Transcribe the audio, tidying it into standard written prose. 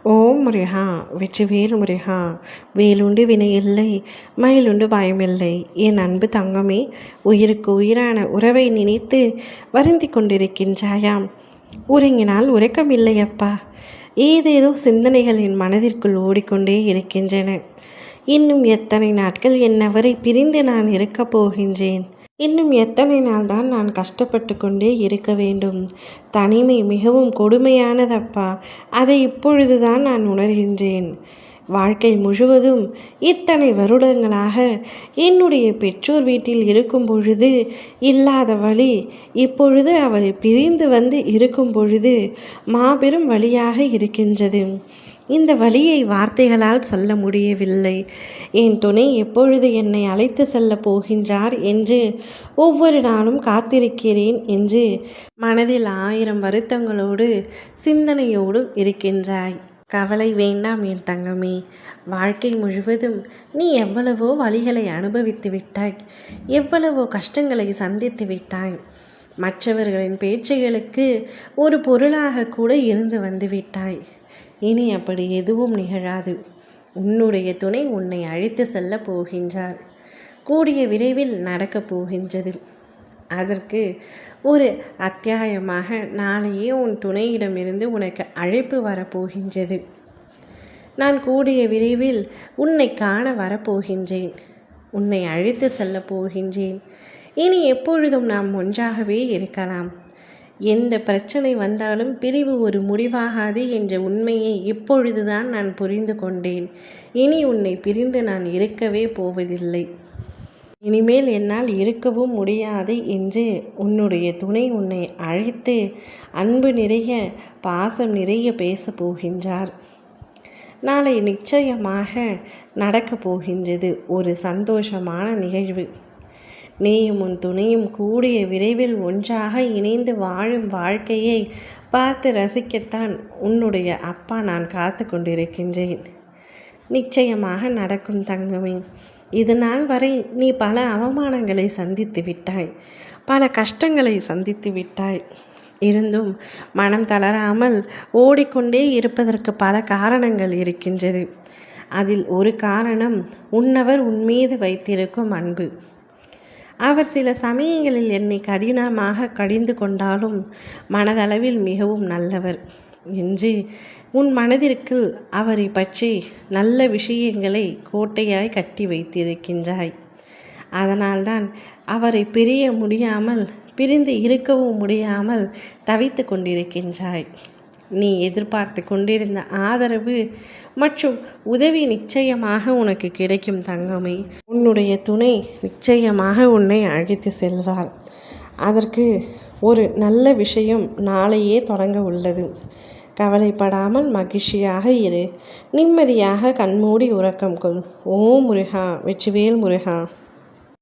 ஓம் முருகா வெற்றிவேல் முருகா. வேலுண்டு வினையில்லை, மயிலுண்டு பயமில்லை. என் அன்பு தங்கமே, உயிருக்கு உயிரான உறவை நினைத்து வருந்தி கொண்டிருக்கின்றாயாம். உறங்கினால் உறக்கமில்லை அப்பா. ஏதேதோ சிந்தனைகள் என் மனதிற்குள் ஓடிக்கொண்டே இருக்கின்றன. இன்னும் எத்தனை நாட்கள் என்னவரை பிரிந்து நான் இருக்கப் போகின்றேன்? இன்னும் எத்தனை நாள் தான் நான் கஷ்டப்பட்டு கொண்டே இருக்க வேண்டும்? தனிமை மிகவும் கொடுமையானதப்பா. அதை இப்பொழுதுதான் நான் உணர்கின்றேன். வாழ்க்கை முழுவதும் இத்தனை வருடங்களாக என்னுடைய பெற்றோர் வீட்டில் இருக்கும் பொழுது இல்லாத வலி, இப்பொழுது அவரை பிரிந்து வந்து இருக்கும் பொழுது மாபெரும் வலியாக இருக்கின்றது. இந்த வலியை வார்த்தைகளால் சொல்ல முடியவில்லை. என் துணை எப்பொழுது என்னை அழைத்து செல்ல போகின்றார் என்று ஒவ்வொரு நாளும் காத்திருக்கிறேன் என்று மனதில் 1000 வருத்தங்களோடு சிந்தனையோடும் இருக்கின்றாய். கவலை வேண்டாம் என் தங்கமே. வாழ்க்கை முழுவதும் நீ எவ்வளவோ வலிகளை அனுபவித்து விட்டாய், எவ்வளவோ கஷ்டங்களை சந்தித்து விட்டாய். மற்றவர்களின் பேச்சுகளுக்கு ஒரு பொருளாக கூட இருந்து வந்து விட்டாய். இனி அப்படி எதுவும் நிகழாது. உன்னுடைய துணை உன்னை அழைத்து செல்ல போகின்றார். கூடிய விரைவில் நடக்கப் போகின்றது. அதற்கு ஒரு அத்தியாயமாக நாளையே உன் துணையிடமிருந்து உனக்கு அழைப்பு வரப்போகின்றது. நான் கூடிய விரைவில் உன்னை காண வரப்போகின்றேன். உன்னை அழைத்து செல்ல போகின்றேன். இனி எப்பொழுதும் நாம் ஒன்றாகவே இருக்கலாம். எந்த பிரச்சனை வந்தாலும் பிரிவு ஒரு முடிவாகாது என்ற உண்மையை இப்பொழுதுதான் நான் புரிந்து கொண்டேன். இனி உன்னை பிரிந்து நான் இருக்கவே போவதில்லை. இனிமேல் என்னால் இருக்கவும் முடியாது என்று உன்னுடைய துணை உன்னை அழைத்து அன்பு நிறைய பாசம் நிறைய பேச போகின்றார். நாளை நிச்சயமாக நடக்கப் போகின்றது ஒரு சந்தோஷமான நிகழ்வு. நீயும் உன் துணையும் கூடிய விரைவில் ஒன்றாக இணைந்து வாழும் வாழ்க்கையை பார்த்து ரசிக்கத்தான் உன்னுடைய அப்பா நான் காத்து கொண்டிருக்கின்றேன். நிச்சயமாக நடக்கும் தங்கமே. இது நாள் வரை நீ பல அவமானங்களை சந்தித்து விட்டாய், பல கஷ்டங்களை சந்தித்து விட்டாய். இருந்தும் மனம் தளராமல் ஓடிக்கொண்டே இருப்பதற்கு பல காரணங்கள் இருக்கின்றது. அதில் ஒரு காரணம் உன்னவர் உன்மீது வைத்திருக்கும் அன்பு. அவர் சில சமயங்களில் என்னை கடினமாக கடிந்து கொண்டாலும் மனதளவில் மிகவும் நல்லவர் என்று உன் மனதிற்கு அவரை பற்றி நல்ல விஷயங்களை கோட்டையாய் கட்டி வைத்திருக்கின்றாய். அதனால்தான் அவரை பிரிய முடியாமல், பிரிந்து இருக்கவும் முடியாமல் தவித்து கொண்டிருக்கின்றாய். நீ எதிர்பார்த்து கொண்டிருந்த ஆதரவு மற்றும் உதவி நிச்சயமாக உனக்கு கிடைக்கும் தங்கமே. உன்னுடைய துணை நிச்சயமாக உன்னை அழைத்து செல்வார். அதற்கு ஒரு நல்ல விஷயம் நாளையே தொடங்க உள்ளது. கவலைப்படாமல் மகிழ்ச்சியாக இரு. நிம்மதியாக கண்மூடி உறக்கம் கொள். ஓம் முருகா வெற்றிவேல் முருகா.